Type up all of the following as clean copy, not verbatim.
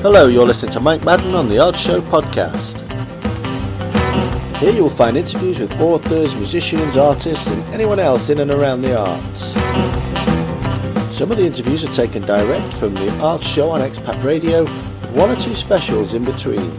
Hello, you're listening to Mike Madden on the Art Show podcast. Here you'll find interviews with authors, musicians, artists and anyone else in and around the arts. Some of the interviews are taken direct from the Art Show on Expat Radio, with one or two specials in between.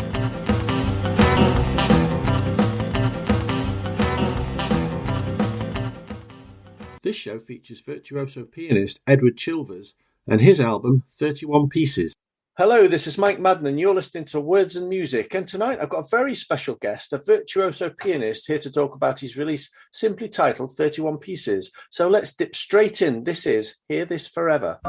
This show features Virtuoso pianist Edward Chilvers and his album 31 Pieces. Hello, this is Mike Madden and you're listening to Words and Music, and tonight I've got a very special guest, a virtuoso pianist, here to talk about his release simply titled 31 Pieces. So let's dip straight in. This is Hear This Forever.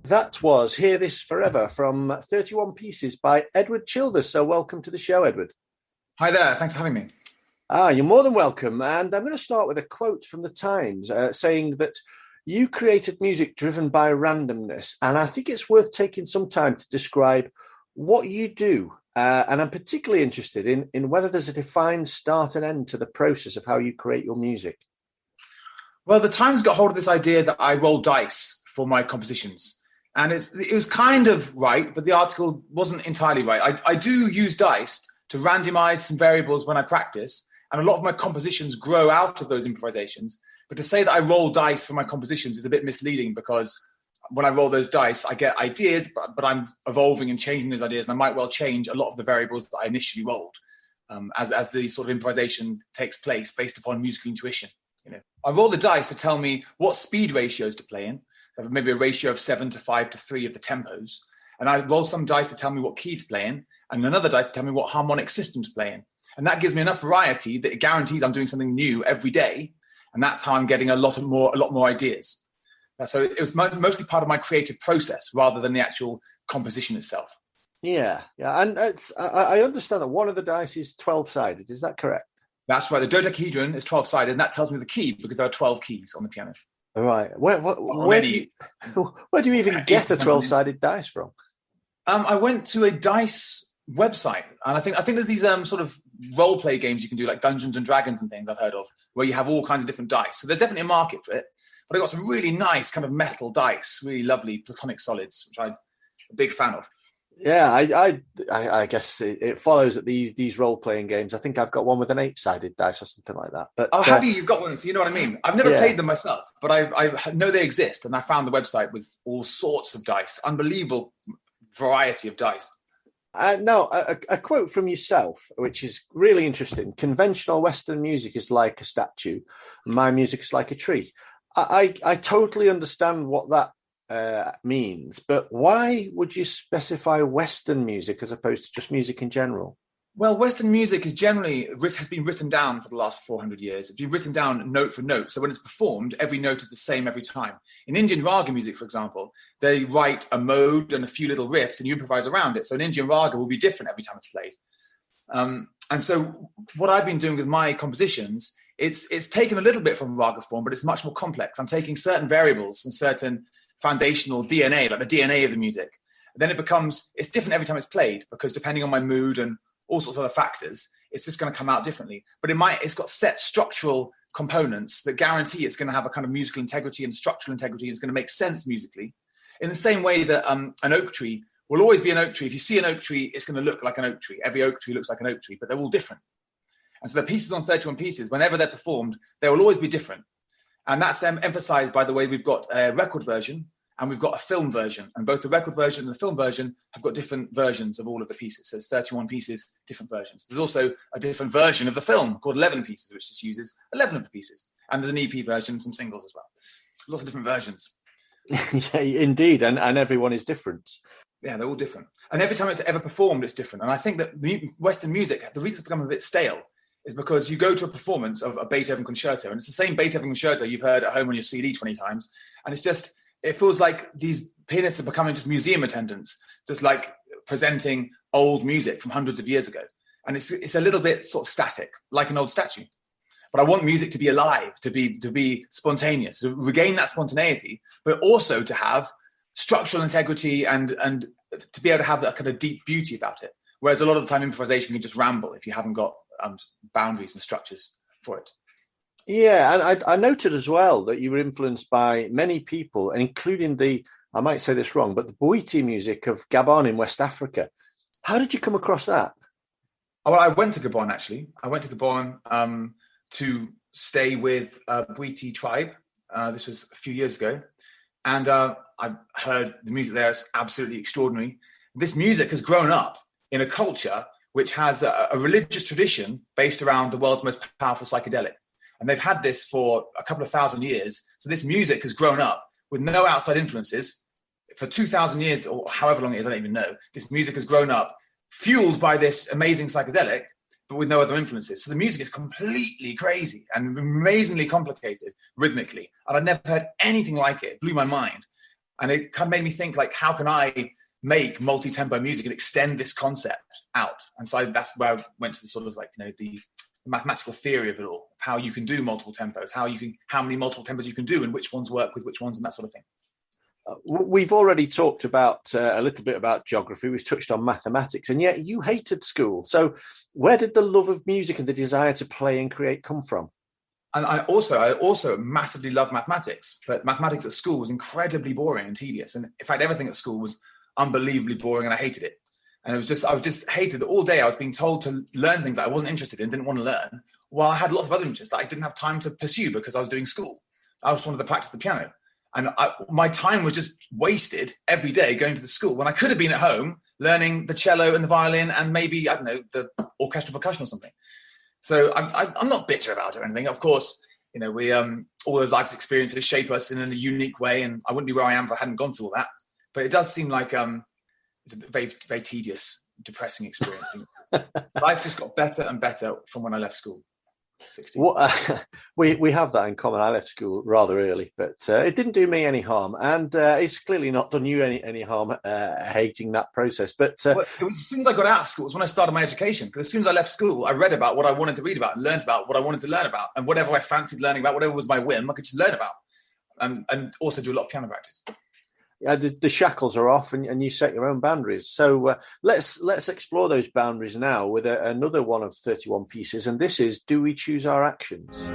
That was Hear This Forever from 31 Pieces by Edward Chilvers. So welcome to the show, Edward. Hi there. Thanks for having me. You're more than welcome. And I'm going to start with a quote from the Times saying that you created music driven by randomness. And I think it's worth taking some time to describe what you do. And I'm particularly interested in whether there's a defined start and end to the process of how you create your music. Well, the Times got hold of this idea that I roll dice for my compositions. And it was kind of right, but the article wasn't entirely right. I do use dice to randomize some variables when I practice, and a lot of my compositions grow out of those improvisations. But to say that I roll dice for my compositions is a bit misleading, because when I roll those dice, I get ideas, but I'm evolving and changing those ideas, and I might well change a lot of the variables that I initially rolled as the sort of improvisation takes place based upon musical intuition. I roll the dice to tell me what speed ratios to play in. Maybe a ratio of 7 to 5 to 3 of the tempos. And I roll some dice to tell me what key to play in, and another dice to tell me what harmonic system to play in. And that gives me enough variety that it guarantees I'm doing something new every day. And that's how I'm getting a lot more ideas. So it was mostly part of my creative process rather than the actual composition itself. Yeah. And I understand that one of the dice is 12-sided. Is that correct? That's right. The dodecahedron is 12-sided, and that tells me the key because there are 12 keys on the piano. All right. Where do you even get a 12-sided dice from? I went to a dice website, and I think there's these sort of role play games you can do, like Dungeons and Dragons and things I've heard of, where you have all kinds of different dice. So there's definitely a market for it. But I got some really nice kind of metal dice, really lovely platonic solids, which I'm a big fan of. Yeah, I guess it follows that these role-playing games, I think I've got one with an 8-sided dice or something like that. But have you? You've got one, so you know what I mean? I've never played them myself, but I know they exist, and I found the website with all sorts of dice, unbelievable variety of dice. Now, a quote from yourself, which is really interesting. Conventional Western music is like a statue. My music is like a tree. I totally understand what that means, but why would you specify Western music as opposed to just music in general? Well, Western music is generally has been written down for the last 400 years. It's been written down note for note. So when it's performed, every note is the same every time. In Indian raga music, for example, they write a mode and a few little riffs and you improvise around it. So an Indian raga will be different every time it's played. And so what I've been doing with my compositions, it's taken a little bit from raga form, but it's much more complex. I'm taking certain variables and certain foundational DNA, like the DNA of the music. And then it's different every time it's played, because depending on my mood and all sorts of other factors, it's just going to come out differently. But it's got set structural components that guarantee it's going to have a kind of musical integrity and structural integrity, and it's going to make sense musically. In the same way that an oak tree will always be an oak tree. If you see an oak tree, it's going to look like an oak tree. Every oak tree looks like an oak tree, but they're all different. And so the pieces on 31 pieces, whenever they're performed, they will always be different. And that's emphasized by the way we've got a record version and we've got a film version. And both the record version and the film version have got different versions of all of the pieces. So it's 31 pieces, different versions. There's also a different version of the film called 11 pieces, which just uses 11 of the pieces. And there's an EP version and some singles as well. Lots of different versions. Yeah, indeed. And everyone is different. Yeah, they're all different. And every time it's ever performed, it's different. And I think that Western music, the reason it's become a bit stale is because you go to a performance of a Beethoven concerto, and it's the same Beethoven concerto you've heard at home on your CD 20 times. And it feels like these pianists are becoming just museum attendants, just like presenting old music from hundreds of years ago. And it's a little bit sort of static, like an old statue. But I want music to be alive, to be spontaneous, to regain that spontaneity, but also to have structural integrity and to be able to have that kind of deep beauty about it. Whereas a lot of the time improvisation can just ramble if you haven't got boundaries and structures for it. Yeah, and I noted as well that you were influenced by many people, including I might say this wrong, but the Bwiti music of Gabon in West Africa. How did you come across that? Oh, well, I went to Gabon, actually. I went to Gabon to stay with a Bwiti tribe. This was a few years ago. And I heard the music there is absolutely extraordinary. This music has grown up in a culture which has a religious tradition based around the world's most powerful psychedelic. And they've had this for a couple of thousand years. So this music has grown up with no outside influences. For 2,000 years, or however long it is, I don't even know. This music has grown up fueled by this amazing psychedelic, but with no other influences. So the music is completely crazy and amazingly complicated rhythmically. And I'd never heard anything like it. It blew my mind. And it kind of made me think, like, how can I make multi-tempo music and extend this concept out? And so that's where I went to the sort of like, the mathematical theory of it all, how you can do multiple tempos, how many multiple tempos you can do and which ones work with which ones and that sort of thing. We've already talked about a little bit about geography. We've touched on mathematics, and yet you hated school. So where did the love of music and the desire to play and create come from? And I also massively love mathematics, but mathematics at school was incredibly boring and tedious. And in fact, everything at school was unbelievably boring and I hated it. And I was just hated that all day I was being told to learn things that I wasn't interested in, didn't want to learn, while I had lots of other interests that I didn't have time to pursue because I was doing school. I just wanted to practice the piano. And my time was just wasted every day going to the school when I could have been at home learning the cello and the violin and maybe, I don't know, the orchestral percussion or something. So I'm not bitter about it or anything. Of course, We all of life's experiences shape us in a unique way, and I wouldn't be where I am if I hadn't gone through all that. But it does seem like it's a very, very tedious, depressing experience. Life just got better and better from when I left school. 16. Well, we have that in common. I left school rather early, but it didn't do me any harm, and it's clearly not done you any harm hating that process. But it was as soon as I got out of school, it was when I started my education. Because as soon as I left school, I read about what I wanted to read about and learned about what I wanted to learn about, and whatever I fancied learning about, whatever was my whim, I could just learn about, and also do a lot of piano practice. The shackles are off, and you set your own boundaries. So let's explore those boundaries now with another one of 31 pieces, and this is "Do We Choose Our Actions?"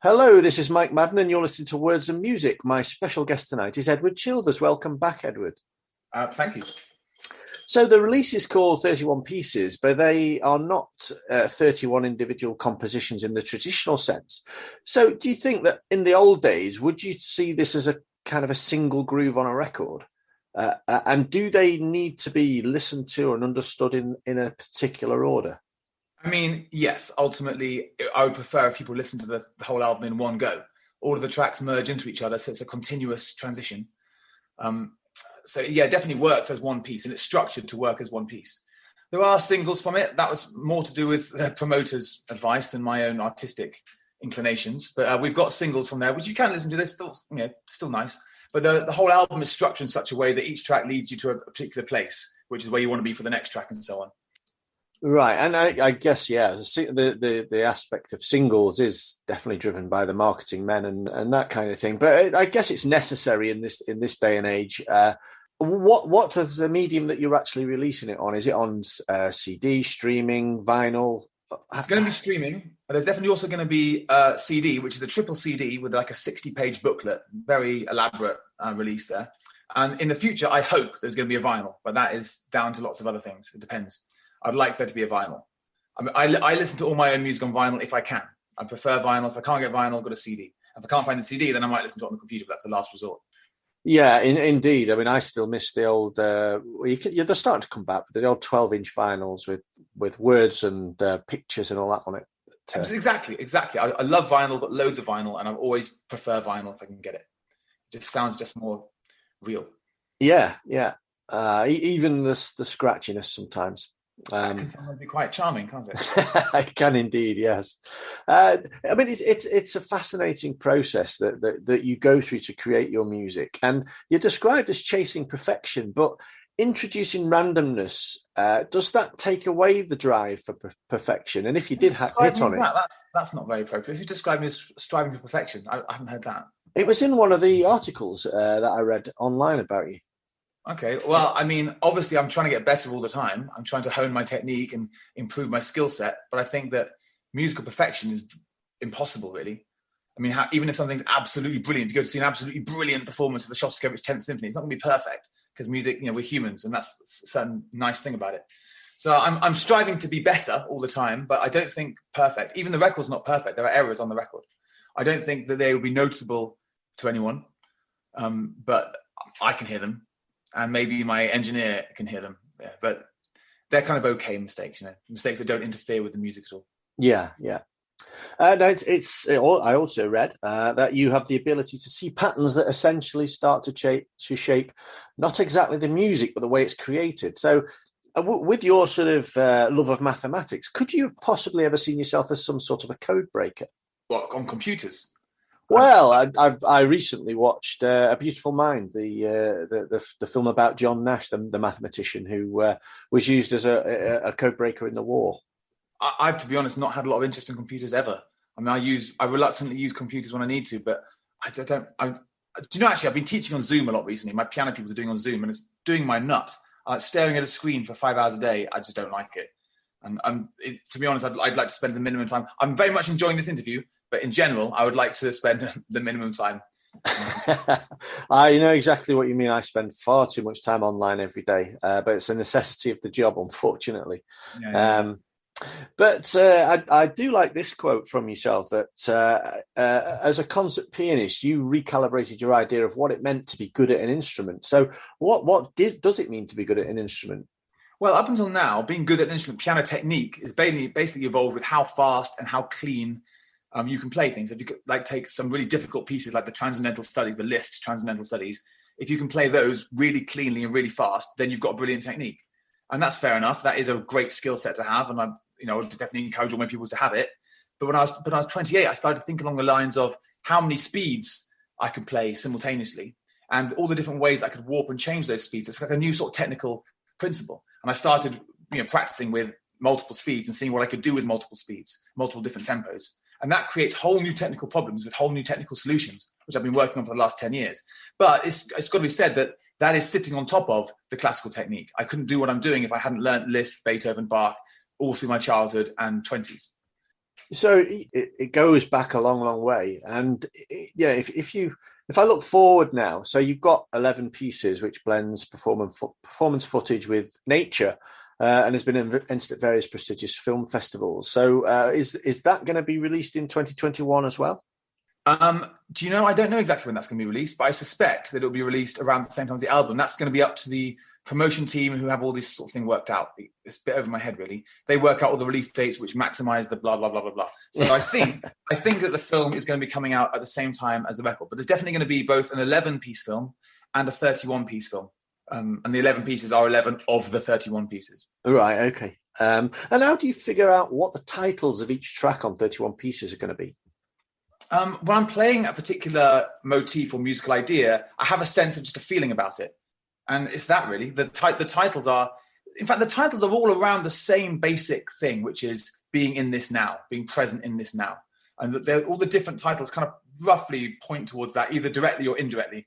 Hello, this is Mike Madden, and you're listening to Words and Music. My special guest tonight is Edward Chilvers. Welcome back, Edward. Thank you. So the release is called 31 Pieces, but they are not 31 individual compositions in the traditional sense. So do you think that in the old days, would you see this as a kind of a single groove on a record? And do they need to be listened to and understood in a particular order? I mean, yes, ultimately, I would prefer if people listen to the whole album in one go. All of the tracks merge into each other, so it's a continuous transition. So, yeah, it definitely works as one piece, and it's structured to work as one piece. There are singles from it. That was more to do with the promoter's advice than my own artistic inclinations. But we've got singles from there, which you can listen to. They're still nice. But the whole album is structured in such a way that each track leads you to a particular place, which is where you want to be for the next track and so on. Right, and I guess, yeah, the aspect of singles is definitely driven by the marketing men and that kind of thing. But I guess it's necessary in this day and age. What is the medium that you're actually releasing it on? Is it on CD, streaming, vinyl? It's going to be streaming. There's definitely also going to be CD, which is a triple CD with like a 60-page booklet, very elaborate release there. And in the future, I hope there's going to be a vinyl, but that is down to lots of other things. It depends. I'd like there to be a vinyl. I mean, I listen to all my own music on vinyl if I can. I prefer vinyl. If I can't get vinyl, I've got a CD. If I can't find the CD, then I might listen to it on the computer, but that's the last resort. Yeah, indeed. I mean, I still miss the old, they're starting to come back, but the old 12-inch vinyls with words and pictures and all that on it. Exactly. I love vinyl, got loads of vinyl, and I always prefer vinyl if I can get it. It just sounds just more real. Yeah. Even the scratchiness sometimes. That can sometimes be quite charming, can't it? It can indeed, yes. I mean, it's a fascinating process that you go through to create your music, and you're described as chasing perfection, but introducing randomness, does that take away the drive for perfection? And if you did hit on it, that's not very appropriate. If you describe me as striving for perfection, I haven't heard that. It was in one of the articles that I read online about you. Okay, well, I mean, obviously I'm trying to get better all the time. I'm trying to hone my technique and improve my skill set. But I think that musical perfection is impossible, really. I mean, even if something's absolutely brilliant, if you go to see an absolutely brilliant performance of the Shostakovich 10th Symphony, it's not going to be perfect because music, we're humans, and that's a certain nice thing about it. So I'm striving to be better all the time, but I don't think perfect. Even the record's not perfect. There are errors on the record. I don't think that they will be noticeable to anyone, but I can hear them, and maybe my engineer can hear them. Yeah, but they're kind of okay mistakes, mistakes that don't interfere with the music at all. Yeah. No, I also read that you have the ability to see patterns that essentially start to shape not exactly the music, but the way it's created. So with your sort of love of mathematics, could you have possibly ever seen yourself as some sort of a code breaker? What, on computers? Well, I recently watched A Beautiful Mind, the film about John Nash, the mathematician who was used as a code breaker in the war. I've, to be honest, not had a lot of interest in computers ever. I mean, I reluctantly use computers when I need to, but do you know, actually, I've been teaching on Zoom a lot recently. My piano pupils are doing on Zoom, and it's doing my nut. Staring at a screen for 5 hours a day, I just don't like it. And to be honest, I'd like to spend the minimum time. I'm very much enjoying this interview, but in general, I would like to spend the minimum time. I know exactly what you mean. I spend far too much time online every day, but it's a necessity of the job, unfortunately. Yeah. But I do like this quote from yourself that as a concert pianist, you recalibrated your idea of what it meant to be good at an instrument. So what does it mean to be good at an instrument? Well, up until now, being good at an instrument, piano technique is basically evolved with how fast and how clean you can play things. If you could take some really difficult pieces like the Transcendental Studies, the Liszt Transcendental Studies, if you can play those really cleanly and really fast, then you've got a brilliant technique. And that's fair enough. That is a great skill set to have. And I would definitely encourage all my pupils to have it. But when I was 28, I started to think along the lines of how many speeds I could play simultaneously and all the different ways I could warp and change those speeds. It's like a new sort of technical principle. And I started practicing with multiple speeds and seeing what I could do with multiple speeds, multiple different tempos. And that creates whole new technical problems with whole new technical solutions, which I've been working on for the last 10 years. But it's got to be said that is sitting on top of the classical technique. I couldn't do what I'm doing if I hadn't learned Liszt, Beethoven, Bach all through my childhood and 20s. So it goes back a long, long way. And if I look forward now, so you've got 11 pieces, which blends performance footage with nature, and has been entered at various prestigious film festivals. So is that going to be released in 2021 as well? Do you know, I don't know exactly when that's going to be released, but I suspect that it'll be released around the same time as the album. That's going to be up to the promotion team who have all this sort of thing worked out. It's a bit over my head, really. They work out all the release dates, which maximize the blah, blah, blah, blah, blah. So I think that the film is going to be coming out at the same time as the record, but there's definitely going to be both an 11-piece film and a 31-piece film. And the 11 pieces are 11 of the 31 pieces. Right, okay. And how do you figure out what the titles of each track on 31 pieces are going to be? When I'm playing a particular motif or musical idea, I have a sense of just a feeling about it. And it's that really. The titles are all around the same basic thing, which is being in this now, being present in this now. And all the different titles kind of roughly point towards that, either directly or indirectly,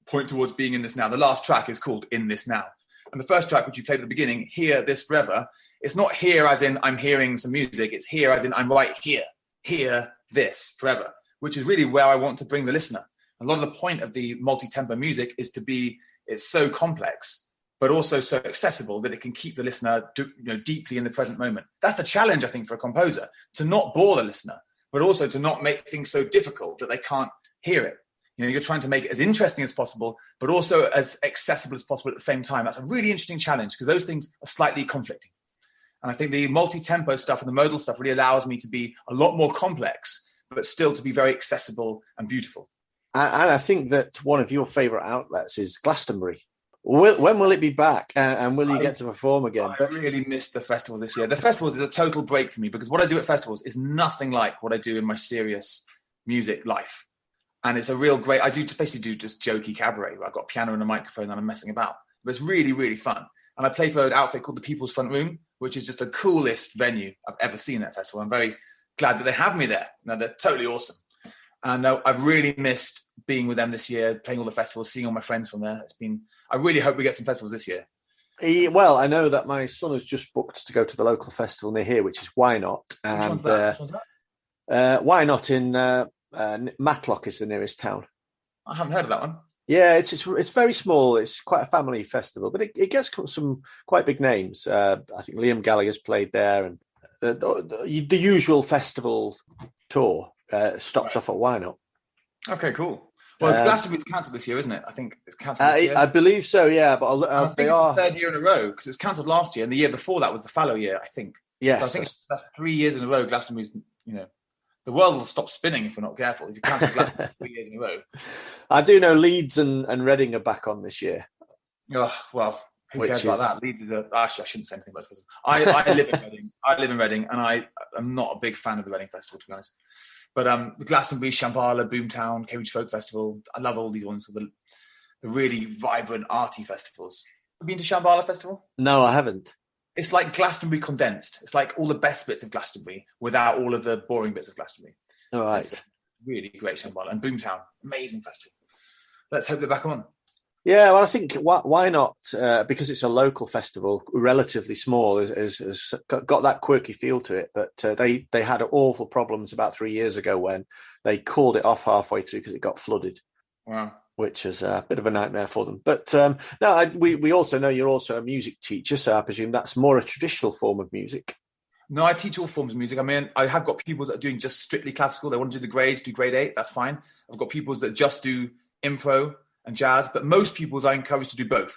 point towards being in this now. The last track is called In This Now. And the first track, which you played at the beginning, Hear This Forever, it's not here as in I'm hearing some music, it's here as in I'm right here, hear this forever, which is really where I want to bring the listener. A lot of the point of the multi-tempo music is it's so complex, but also so accessible that it can keep the listener deeply in the present moment. That's the challenge, I think, for a composer, to not bore the listener, but also to not make things so difficult that they can't hear it. You're trying to make it as interesting as possible, but also as accessible as possible at the same time. That's a really interesting challenge because those things are slightly conflicting. And I think the multi-tempo stuff and the modal stuff really allows me to be a lot more complex, but still to be very accessible and beautiful. And I think that one of your favourite outlets is Glastonbury. When will it be back? And will you get to perform again? I really missed the festivals this year. The festivals is a total break for me because what I do at festivals is nothing like what I do in my serious music life. And it's a real great, I basically do just jokey cabaret where I've got a piano and a microphone and I'm messing about. But it's really, really fun. And I play for an outfit called the People's Front Room, which is just the coolest venue I've ever seen at festival. I'm very glad that they have me there. Now, they're totally awesome. And I've really missed being with them this year, playing all the festivals, seeing all my friends from there. I really hope we get some festivals this year. Well, I know that my son has just booked to go to the local festival near here, which is Why Not? And Which one's that? Why Not in Matlock is the nearest town. I haven't heard of that one. Yeah, it's very small. It's quite a family festival, but it gets some quite big names. I think Liam Gallagher's played there, and the usual festival tour stops Right. off at Why Not. Okay, cool. Well, Um, Glastonbury's cancelled this year, isn't it? I think it's cancelled this year. I believe so, yeah, but And I they think it's the are. third year in a row because it was cancelled last year, and the year before that was the fallow year, I think. So I Yes, think that's 3 years in a row. Glastonbury's, the world will stop spinning if we're not careful. If you cancel Glastonbury 3 years in a row. I do know Leeds and Reading are back on this year, Oh, well, who cares which about is that? Leeds is actually, I shouldn't say anything about this. I live in Reading. I live in Reading, and I am not a big fan of the Reading Festival, to be honest. But the Glastonbury, Shambhala, Boomtown, Cambridge Folk Festival, I love all these ones. So the really vibrant, arty festivals. Have you been to Shambhala Festival? no, I haven't. It's like Glastonbury condensed. It's like all the best bits of Glastonbury without all of the boring bits of Glastonbury. All right. It's really great Shambhala. And Boomtown, amazing festival. Let's hope they're back on. Yeah, well, I think why not? Because it's a local festival, relatively small, has got that quirky feel to it. But they had awful problems about 3 years ago when they called it off halfway through because it got flooded. Wow. Which is a bit of a nightmare for them. But we also know you're also a music teacher, so I presume that's more a traditional form of music. No, I teach all forms of music. I mean, I have got pupils that are doing just strictly classical. They want to do the grades, do grade 8. That's fine. I've got pupils that just do impro and jazz, but most pupils I encourage to do both.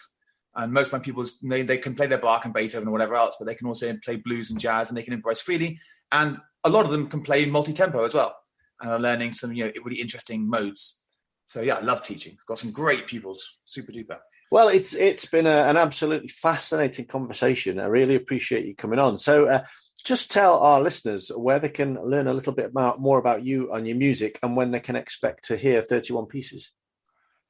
And most of my pupils, they can play their Bach and Beethoven or whatever else, but they can also play blues and jazz, and they can improvise freely. And a lot of them can play multi-tempo as well, and are learning some really interesting modes. So yeah, I love teaching. Got some great pupils, super duper. Well, it's been an absolutely fascinating conversation. I really appreciate you coming on. So just tell our listeners where they can learn a little bit more about you and your music, and when they can expect to hear 31 Pieces.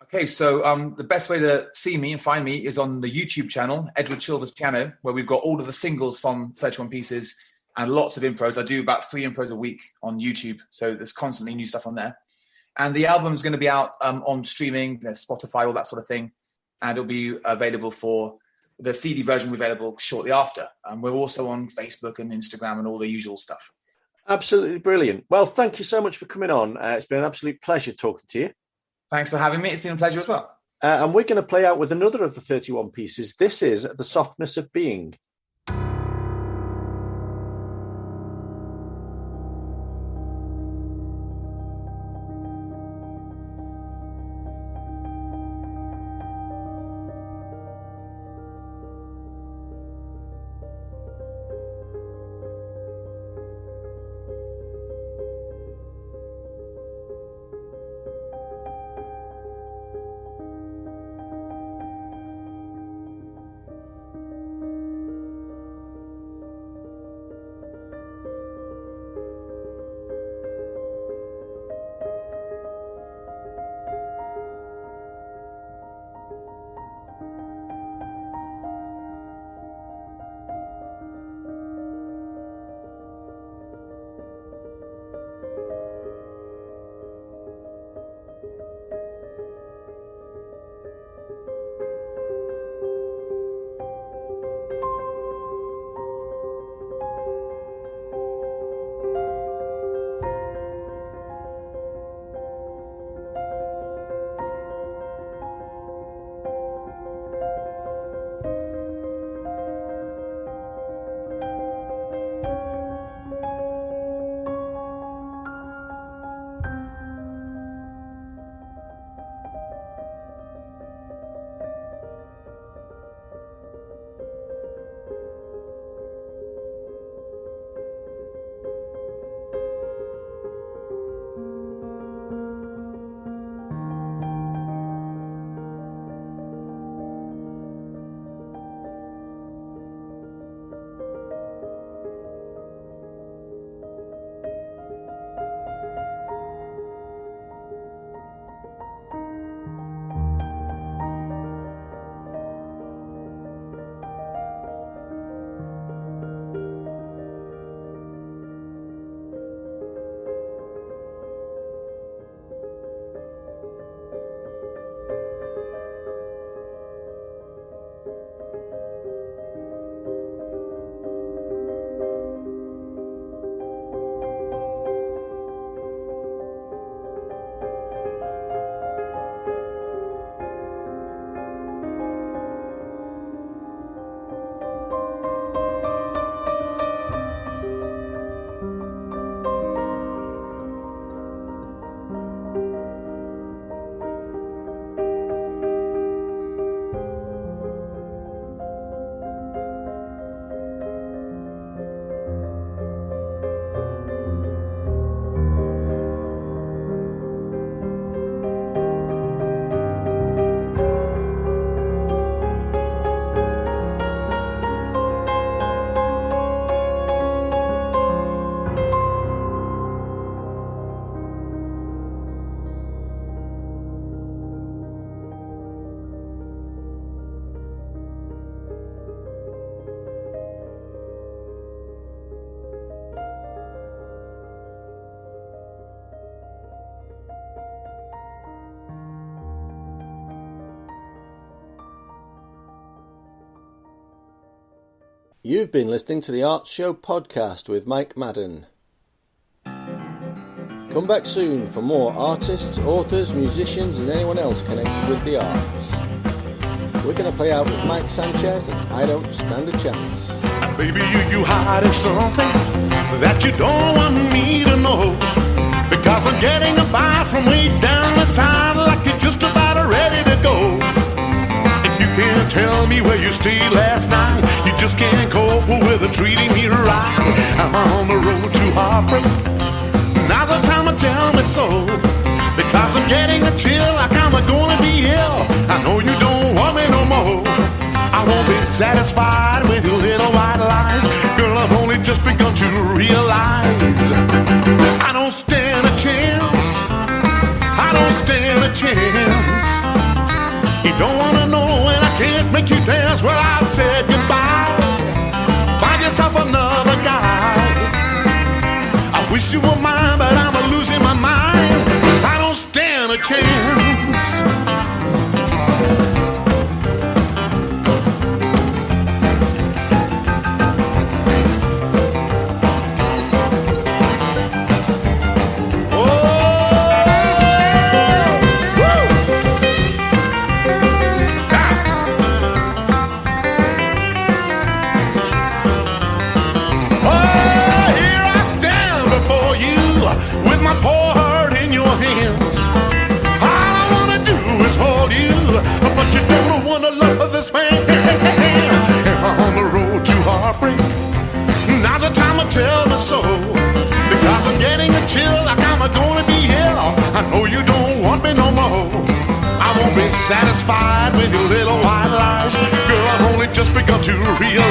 Okay, so the best way to see me and find me is on the YouTube channel, Edward Chilvers Piano, where we've got all of the singles from 31 Pieces and lots of impros. I do about 3 impros a week on YouTube, so there's constantly new stuff on there. And the album's going to be out on streaming, Spotify, all that sort of thing. And it'll be available for the CD version will be available shortly after. We're also on Facebook and Instagram and all the usual stuff. Absolutely brilliant. Well, thank you so much for coming on. It's been an absolute pleasure talking to you. Thanks for having me. It's been a pleasure as well. And we're going to play out with another of the 31 Pieces. This is The Softness of Being. You've been listening to the Arts Show podcast with Mike Madden. Come back soon for more artists, authors, musicians and anyone else connected with the arts. We're going to play out with Mike Sanchez and I Don't Stand a Chance. Baby, you hiding something that you don't want me to know, because I'm getting a vibe from way down inside, like you're just about ready to go. And you can't tell me where you stayed last night, you just can't cope with treating me right. I'm on the road to heartbreak, now's the time to tell me so, because I'm getting a chill like I'm gonna be ill. I know you don't want me no more, I won't be satisfied with your little white lies. Girl, I've only just begun to realize I don't stand a chance, I don't stand a chance. You don't wanna know when I can't make you dance. Well, I said goodbye, find yourself another guy. I wish you were mine, but I'm losing my mind. I don't stand a chance. Tell me so, because I'm getting a chill like I'm gonna be here. I know you don't want me no more, I won't be satisfied with your little white lies. Girl, I've only just begun to realize